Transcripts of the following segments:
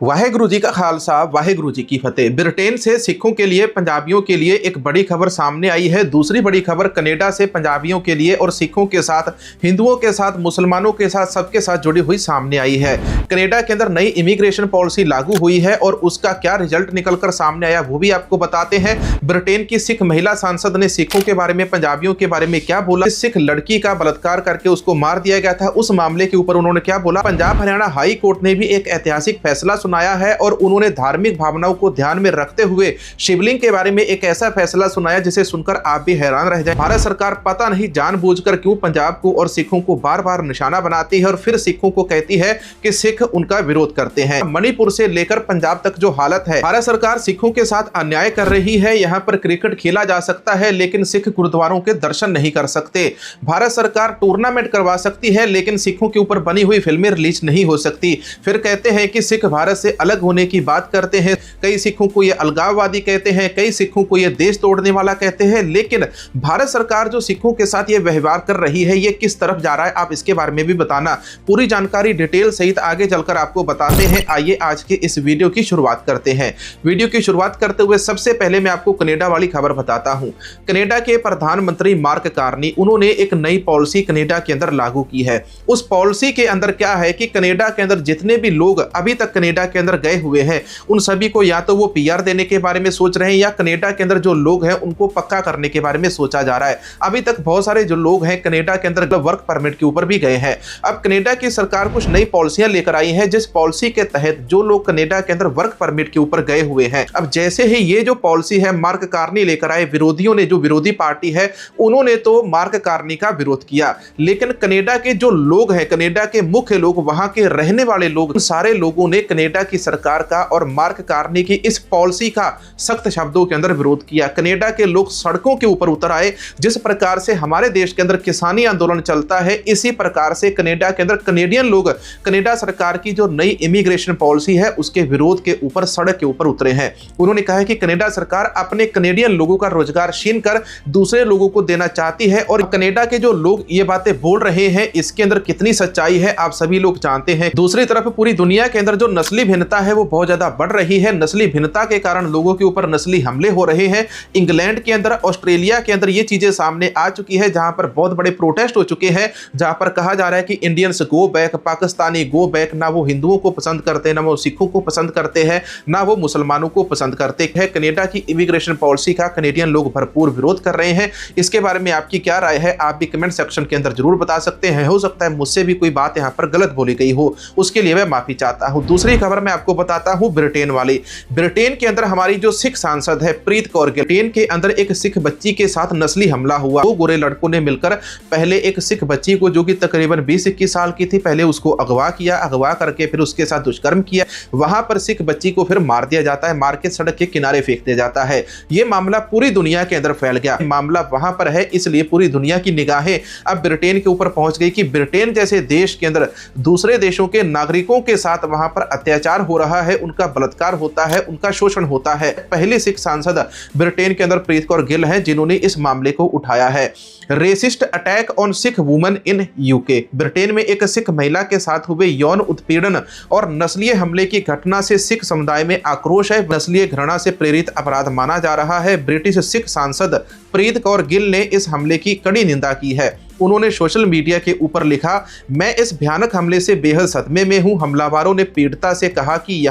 वाहेगुरु जी का खालसा, वाहेगुरु जी की फतेह। ब्रिटेन से सिखों के लिए, पंजाबियों के लिए एक बड़ी खबर सामने आई है। दूसरी बड़ी खबर कनाडा से पंजाबियों के लिए और सिखों के साथ, हिंदुओं के साथ, मुसलमानों के साथ, सबके साथ जुड़ी हुई सामने आई है। कनाडा के अंदर नई इमिग्रेशन पॉलिसी लागू हुई है और उसका क्या रिजल्ट निकलकर सामने आया वो भी आपको बताते हैं। ब्रिटेन की सिख महिला सांसद ने सिखों के बारे में, पंजाबियों के बारे में क्या बोला। सिख लड़की का बलात्कार करके उसको मार दिया गया था, उस मामले के ऊपर उन्होंने क्या बोला। पंजाब हरियाणा हाई कोर्ट ने भी एक ऐतिहासिक फैसला सुनाया है और उन्होंने धार्मिक भावनाओं को ध्यान में रखते हुए शिवलिंग के बारे में एक ऐसा फैसला सुनाया जिसे सुनकर आप भी हैरान रह जाए। भारत सरकार पता नहीं जानबूझकर क्यों पंजाब को और सिखों को बार बार निशाना बनाती है और फिर सिखों को कहती है कि सिख उनका विरोध करते हैं। मणिपुर से लेकर पंजाब तक जो हालत है, भारत सरकार सिखों के साथ अन्याय कर रही है। यहाँ पर क्रिकेट खेला जा सकता है लेकिन सिख गुरुद्वारों के दर्शन नहीं कर सकते। भारत सरकार टूर्नामेंट करवा सकती है लेकिन सिखों के ऊपर बनी हुई फिल्में रिलीज नहीं हो सकती। फिर कहते हैं कि सिख भारत से अलग होने की बात करते हैं। कई सिखों को यह अलगाववादी कहते हैं, कई सिखों को यह देश तोड़ने वाला कहते हैं। लेकिन भारत सरकार जो सिखों के साथ यह व्यवहार कर रही है, यह किस तरफ जा रहा है, आप इसके बारे में भी बताना। पूरी जानकारी डिटेल सहित आगे चलकर आपको बताते हैं। आइए आज के इस वीडियो की शुरुआत करते हैं। वीडियो की शुरुआत करते हुए सबसे पहले मैं आपको कनाडा वाली खबर बताता हूं। कनाडा के प्रधानमंत्री मार्क कार्नी, उन्होंने एक नई पॉलिसी कनाडा के अंदर लागू की है। उस पॉलिसी के अंदर क्या है कि कनाडा के अंदर जितने भी लोग अभी तक कनाडा के अंदर गए हुए हैं, उन सभी को या तो वो पीआर देने के बारे में सोच रहे हैं या कनाडा के अंदर जो लोग हैं उनको पक्का करने के बारे में सोचा जा रहा है। अभी तक बहुत सारे जो लोग हैं कनाडा के अंदर वर्क परमिट के ऊपर भी गए हैं। अब कनाडा की सरकार कुछ नई पॉलिसियां लेकर आई है जिस पॉलिसी के तहत जो लोग कनाडा के अंदर वर्क परमिट के ऊपर गए हुए हैं, अब जैसे ही ये जो पॉलिसी है मार्क कार्नी लेकर आए, विरोधियों ने, जो विरोधी पार्टी है उन्होंने तो मार्क कार्नी का विरोध किया। लेकिन कनाडा के जो लोग हैं, कनाडा के मुख्य लोग, वहां के रहने वाले लोग, सारे लोगों ने कनाडा की सरकार का और मार्क कार्नी की इस पॉलिसी का सख्त शब्दों के अंदर विरोध किया। कनाडा के लोग सड़कों के ऊपर उतर आए। जिस प्रकार से हमारे देश के अंदर किसानी आंदोलन चलता है, इसी प्रकार से कनाडा के अंदर कनेडियन लोग कनाडा सरकार की जो नई इमिग्रेशन पॉलिसी है उसके विरोध के ऊपर सड़क के ऊपर उतरे हैं। उन्होंने कहा है कि कनाडा सरकार अपने कनेडियन लोगों का रोजगार छीन कर दूसरे लोगों को देना चाहती है और कनाडा के जो लोग ये बातें बोल रहे हैं इसके अंदर कितनी सच्चाई है आप सभी लोग जानते हैं। दूसरी तरफ पूरी दुनिया के अंदर जो नस्ली भिन्नता है वो बहुत ज्यादा बढ़ रही है। नस्ली भिन्नता के कारण लोगों के ऊपर नस्ली हमले हो रहे हैं। इंग्लैंड के अंदर, ऑस्ट्रेलिया के अंदर ये चीजें सामने आ चुकी है जहां पर बहुत बड़े प्रोटेस्ट हो चुके हैं, जहां पर कहा जा रहा है कि Indians go back, Pakistani go back. ना वो हिंदुओं को पसंद करते हैं, ना वो सिखों को पसंद करते हैं, ना वो मुसलमानों को पसंद करते हैं। कनाडा की इमिग्रेशन पॉलिसी का कनेडियन लोग भरपूर विरोध कर रहे हैं। इसके बारे में आपकी क्या राय है आप भी कमेंट सेक्शन के अंदर जरूर बता सकते हैं। हो सकता है मुझसे भी कोई बात यहां पर गलत बोली गई हो, उसके लिए मैं माफी चाहता हूं। दूसरी खबर मैं आपको बताता हूं ब्रिटेन वाली। ब्रिटेन के अंदर हमारी जो सिख सांसद है प्रीत कौर गिल, ब्रिटेन के अंदर एक सिख बच्ची के साथ नस्ली हमला हुआ। दो गोरे लड़कों ने मिलकर पहले एक सिख बच्ची को, जो कि तकरीबन 20-21 साल की थी, पहले उसको अगवा किया, अगवा करके फिर उसके साथ दुष्कर्म किया। वहां पर सिख बच्ची को फिर मार दिया जाता है, मार के सड़क के किनारे फेंक दिया जाता है। यह मामला पूरी दुनिया के अंदर फैल गया। मामला वहां पर है इसलिए पूरी दुनिया की निगाहें अब ब्रिटेन के ऊपर पहुंच गई कि ब्रिटेन जैसे देश के अंदर दूसरे देशों के नागरिकों के साथ वहां पर अत्याचार हो रहा है, उनका बलात्कार होता है, उनका शोषण होता है। पहली सिख सांसद ब्रिटेन के अंदर प्रीत कौर गिल है जिन्होंने इस मामले को उठाया है। Racist attack on Sikh woman in UK. Britain में एक सिख महिला के साथ हुए यौन उत्पीड़न और नस्लीय हमले की घटना से सिख समुदाय में आक्रोश है। नस्लीय घृणा से प्रेरित अपराध माना जा रहा है। ब्रिटिश सिख सांसद प्रीत कौर गिल ने इस हमले की कड़ी निंदा की है। उन्होंने सोशल मीडिया के ऊपर लिखा, मैं इस भयानक हमले से बेहद सदमे में हूं। हमलावरों ने पीड़िता से कहा कि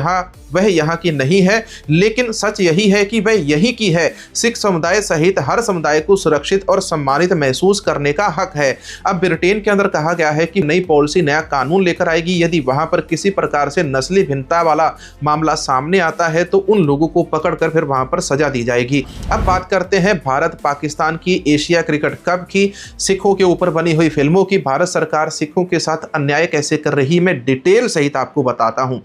वह यहाँ की नहीं है, लेकिन सच यही है कि वह यहीं की है। सिख समुदाय सहित हर समुदाय को सुरक्षित और सम्मानित महसूस करने का हक है। अब ब्रिटेन के अंदर कहा गया है कि नई पॉलिसी, नया कानून लेकर आएगी। यदि वहां पर किसी प्रकार से नस्ली भिन्नता वाला मामला सामने आता है तो उन लोगों को पकड़कर फिर वहां पर सजा दी जाएगी। अब बात करते हैं भारत पाकिस्तान की एशिया क्रिकेट कप की, सिखों के ऊपर बनी हुई फिल्मों की। भारत सरकार सिखों के साथ अन्याय कैसे कर रही है, मैं डिटेल सहित आपको बताता हूं।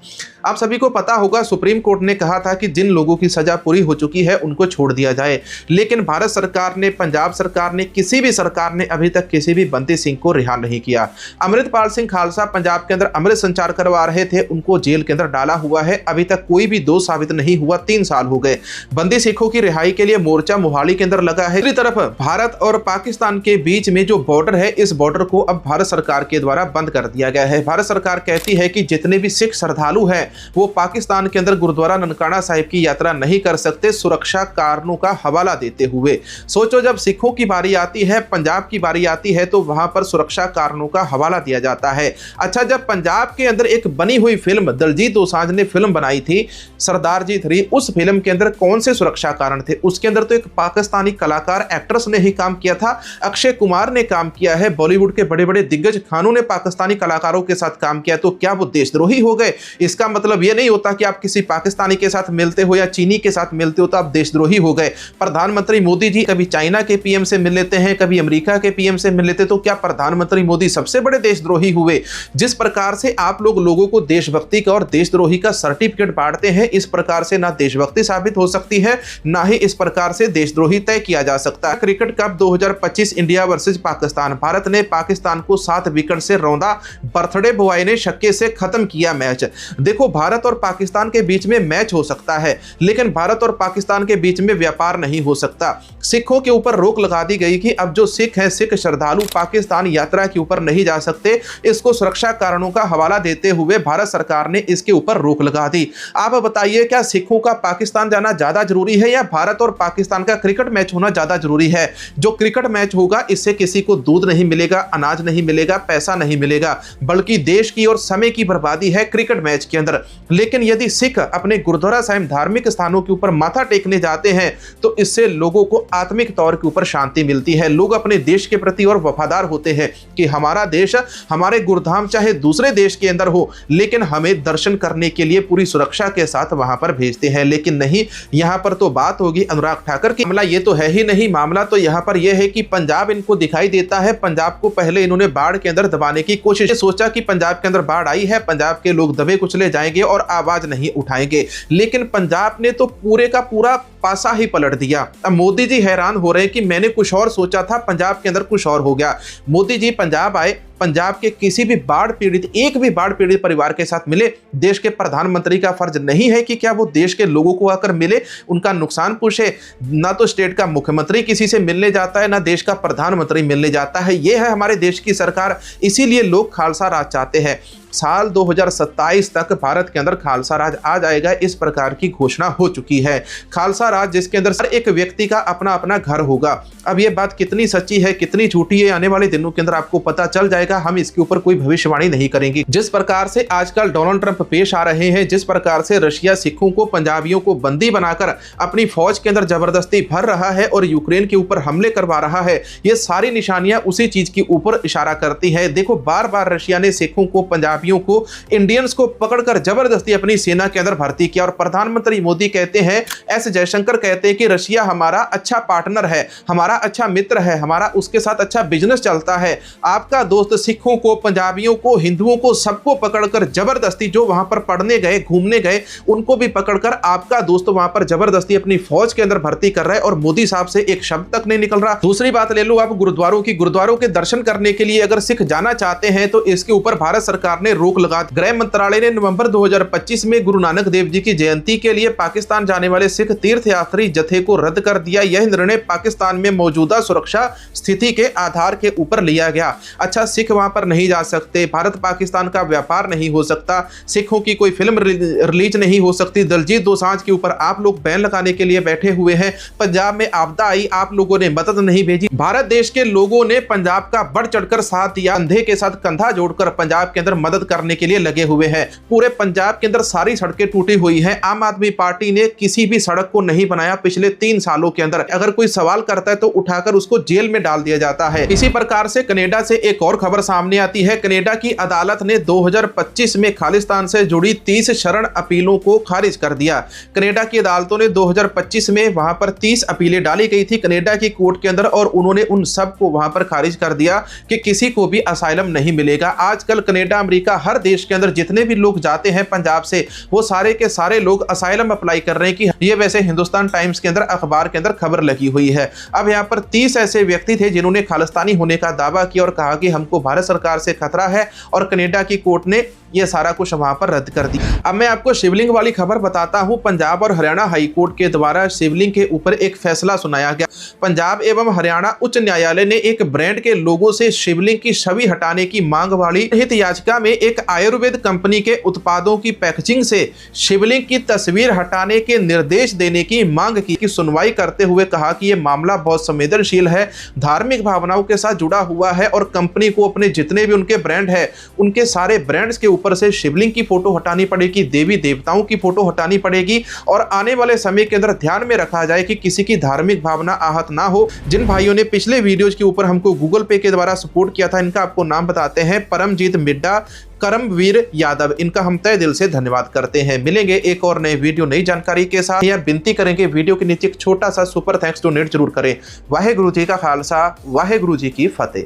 आप सभी को पता होगा सुप्रीम कोर्ट ने कहा था कि जिन लोगों की सजा पूरी हो चुकी है उनको छोड़ दिया जाए, लेकिन भारत सरकार ने, पंजाब सरकार ने, किसी भी सरकार ने अभी तक किसी भी बंदी सिंह को रिहा नहीं किया। अमृतपाल सिंह खालसा पंजाब के अंदर अमृत संचार करवा रहे थे, उनको जेल के अंदर डाला हुआ है। अभी तक कोई भी दोष साबित नहीं हुआ, 3 साल हो गए। बंदी सिखों की रिहाई के लिए मोर्चा मोहाली के अंदर लगा है। दूसरी तरफ भारत और पाकिस्तान के बीच में जो बॉर्डर है, इस बॉर्डर को अब भारत सरकार के द्वारा बंद कर दिया गया है। भारत सरकार कहती है कि जितने भी सिख श्रद्धालु हैं वो पाकिस्तान के अंदर गुरुद्वारा ननकाना साहिब की यात्रा नहीं कर सकते, सुरक्षा कारणों का हवाला देते हुए। सोचो, जब सिखों की बारी आती है, पंजाब की बारी आती है, तो वहां पर सुरक्षा कारणों का हवाला दिया जाता है। अच्छा, जब पंजाब के अंदर एक बनी हुई फिल्म, दलजीत दोसांझ ने फिल्म बनाई थी सरदार जी 3, उस फिल्म के अंदर कौन से सुरक्षा कारण थे? उसके अंदर तो एक पाकिस्तानी कलाकार, एक्ट्रेस ने ही काम किया था, अक्षय कुमार ने काम किया है, बॉलीवुड के बड़े बड़े दिग्गज खानों ने पाकिस्तानी कलाकारों के साथ काम किया। तो क्या वो देशद्रोही हो गए? इसका मतलब यह नहीं होता कि आप किसी पाकिस्तानी के साथ मिलते हो या चीनी के साथ मिलते हो तो आप देशद्रोही हो गए। प्रधानमंत्री मोदी जी कभी चाइना के पीएम से मिल लेते हैं, कभी अमेरिका के पीएम से मिल लेते, तो क्या प्रधानमंत्री मोदी सबसे बड़े देशद्रोही हुए? जिस प्रकार से आप लोगों को देशभक्ति का और देशद्रोही का सर्टिफिकेट बांटते हैं, इस प्रकार से ना देशभक्ति साबित हो सकती है, ना ही इस प्रकार से देशद्रोही तय किया जा सकता है। Cricket cup 2025 India versus Pakistan, Bharat ने पाकिस्तान को 7 विकेट से रौंदा, बर्थडे बॉय ने छक्के से खत्म किया मैच। देखो, भारत और पाकिस्तान के बीच में मैच हो सकता है, लेकिन भारत और पाकिस्तान के बीच में व्यापार नहीं हो सकता। सिखों के ऊपर रोक लगा दी गई कि अब जो सिख हैं, सिख श्रद्धालु पाकिस्तान यात्रा के ऊपर नहीं जा सकते। इसको सुरक्षा कारणों का हवाला देते हुए भारत सरकार ने इसके ऊपर रोक लगा दी। आप बताइए, क्या सिखों का पाकिस्तान जाना ज्यादा जरूरी है या भारत और पाकिस्तान का क्रिकेट मैच होना ज्यादा जरूरी है? जो क्रिकेट मैच होगा, इससे किसी को दूध नहीं मिलेगा, अनाज नहीं मिलेगा, पैसा नहीं मिलेगा, बल्कि देश की और समय की बर्बादी है क्रिकेट मैच के अंदर। लेकिन यदि सिख अपने गुरुद्वारा साहिब धार्मिक स्थानों के ऊपर माथा टेकने जाते हैं तो इससे लोगों को आत्मिक तौर के ऊपर शांति मिलती है। लोग अपने देश के प्रति और वफादार होते हैं कि हमारा देश, हमारे गुरुधाम चाहे दूसरे देश के अंदर हो, लेकिन हमें दर्शन करने के लिए पूरी सुरक्षा के साथ वहां पर भेजते हैं। लेकिन नहीं, यहां पर तो बात होगी अनुराग ठाकुर की। मामला ये तो है ही नहीं, मामला तो यहां पर यह है कि पंजाब इनको दिखाई देता है। पंजाब को पहले इन्होंने बाढ़ के अंदर दबाने की कोशिश, सोचा कि पंजाब के अंदर बाढ़ आई है, पंजाब के लोग दबे कुचले जाएंगे और आवाज नहीं उठाएंगे, लेकिन पंजाब ने तो पूरे का पूरा पासा ही पलट दिया। अब मोदी जी हैरान हो रहे हैं कि मैंने कुछ और सोचा था, पंजाब के अंदर कुछ और हो गया। मोदी जी पंजाब आए, पंजाब के किसी भी बाढ़ पीड़ित, एक भी बाढ़ पीड़ित परिवार के साथ मिले। देश के प्रधानमंत्री का फर्ज नहीं है कि क्या वो देश के लोगों को आकर मिले, उनका नुकसान पूछे? ना तो स्टेट का मुख्यमंत्री किसी से मिलने जाता है, ना देश का प्रधानमंत्री मिलने जाता है। ये है हमारे देश की सरकार, इसीलिए लोग खालसा राज चाहते हैं। साल 2027 तक भारत के अंदर खालसा राज आ जाएगा, इस प्रकार की घोषणा हो चुकी है। खालसा राज जिसके अंदर हर एक व्यक्ति का अपना अपना घर होगा। अब ये बात कितनी सच्ची है, कितनी झूठी है, आने वाले दिनों के अंदर आपको पता चल जाएगा। हम इसके ऊपर कोई भविष्यवाणी नहीं करेंगे। जिस प्रकार से आजकल डोनाल्ड ट्रंप पेश आ रहे हैं, जिस प्रकार से रशिया सिखों को, पंजाबियों को बंदी बनाकर अपनी फौज के अंदर जबरदस्ती भर रहा है और यूक्रेन के ऊपर हमले करवा रहा है, ये सारी निशानियां उसी चीज के ऊपर इशारा करती है। देखो, बार बार रशिया ने सिखों को, पंजाबियों को, इंडियंस को पकड़कर जबरदस्ती अपनी सेना के अंदर भर्ती किया। और प्रधानमंत्री मोदी कहते हैं, एस जयशंकर कहते हैं कि रशिया हमारा अच्छा पार्टनर है, हमारा अच्छा मित्र है, हमारा उसके साथ अच्छा बिजनेस चलता है। आपका दोस्त सिखों को, पंजाबियों को, हिंदुओं को, सबको पकड़कर जबरदस्ती, जो वहां पर पढ़ने गए, घूमने गए, उनको भी पकड़कर आपका दोस्त वहां पर जबरदस्ती अपनी फौज के अंदर भर्ती कर रहा है और मोदी साहब से एक शब्द तक नहीं निकल रहा। दूसरी बात ले लो आप गुरुद्वारों की। गुरुद्वारों के दर्शन करने के लिए अगर सिख जाना चाहते हैं तो इसके ऊपर भारत सरकार ने रोक लगा। गृह मंत्रालय ने नवंबर 2025 में गुरु नानक देव जी की जयंती के लिए पाकिस्तान जाने वाले सिख तीर्थयात्री जत्थे को रद्द कर दिया। यह निर्णय पाकिस्तान में मौजूदा सुरक्षा स्थिति के आधार के ऊपर लिया गया। अच्छा, सिख वहां पर नहीं जा सकते, भारत पाकिस्तान का व्यापार नहीं हो सकता, सिखों की कोई फिल्म रिलीज नहीं हो सकती, दलजीत दोसांझ के ऊपर आप लोग बैन लगाने के लिए बैठे हुए हैं, पंजाब में आपदा आई, आप लोगों ने मदद नहीं भेजी। भारत देश के लोगों ने पंजाब का बढ़ चढ़कर साथ दिया, कंधे के साथ कंधा जोड़कर पंजाब के अंदर मदद करने के लिए लगे हुए हैं। पूरे पंजाब के अंदर सारी सड़कें टूटी हुई हैं। आम आदमी पार्टी ने किसी भी सड़क को नहीं बनाया पिछले 3 सालों के अंदर। अगर कोई सवाल करता है तो उठाकर उसको जेल में डाल दिया जाता है। इसी प्रकार से कनाडा से एक और खबर सामने आती है। कनाडा की अदालत ने 2025 में खालिस्तान से जुड़ी 30 शरण अपीलों को खारिज कर दिया। कनाडा की अदालतों ने 2025 में वहां पर 30 अपीलें डाली गई थी कनाडा की कोर्ट के अंदर और उन्होंने उन सब को वहां पर खारिज कर दिया कि किसी को भी असाइलम नहीं मिलेगा। आजकल कनाडा, अमेरिका, हर देश के अंदर जितने भी लोग जाते हैं पंजाब से, वो सारे के सारे लोग असाइलम अप्लाई कर रहे हैं कि ये वैसे हिंदुस्तान टाइम्स के अंदर अखबार के अंदर खबर लगी हुई है। अब यहाँ पर 30 ऐसे व्यक्ति थे जिन्होंने खालिस्तानी होने का दावा किया और कहा कि हमको भारत सरकार से खतरा है और कनाडा की कोर्ट ने ये सारा कुछ वहां पर रद्द कर दिया। अब मैं आपको शिवलिंग वाली खबर बताता हूं। पंजाब और हरियाणा हाई कोर्ट के द्वारा शिवलिंग के ऊपर एक फैसला सुनाया गया। पंजाब एवं हरियाणा उच्च न्यायालय ने एक ब्रांड के लोगों से शिवलिंग की छवि हटाने की मांग वाली हित याचिका में एक आयुर्वेद कंपनी के उत्पादों की पैकेजिंग से शिवलिंग की तस्वीर हटाने के निर्देश देने की मांग की सुनवाई करते हुए कहा कि यह मामला बहुत संवेदनशील है, धार्मिक भावनाओं के साथ जुड़ा हुआ है और कंपनी को अपने जितने भी उनके ब्रांड है उनके सारे ब्रांड्स के ऊपर से शिवलिंग की फोटो हटानी पड़ेगी, देवी देवताओं की फोटो हटानी पड़ेगी और आने वाले समय के अंदर ध्यान में रखा जाए कि किसी की धार्मिक भावना आहत ना हो। जिन भाइयों ने पिछले वीडियोज के ऊपर हमको गूगल पे के द्वारा सपोर्ट किया था, इनका आपको नाम बताते हैं, परमजीत मिड्डा, करमवीर यादव, इनका हम तहे दिल से धन्यवाद करते हैं। मिलेंगे एक और नए वीडियो नई जानकारी के साथ। या विनती करेंगे वीडियो के नीचे एक छोटा सा सुपर थैंक्स डोनेट जरूर करें। वाहेगुरु जी का खालसा, वाहेगुरु जी की फतेह।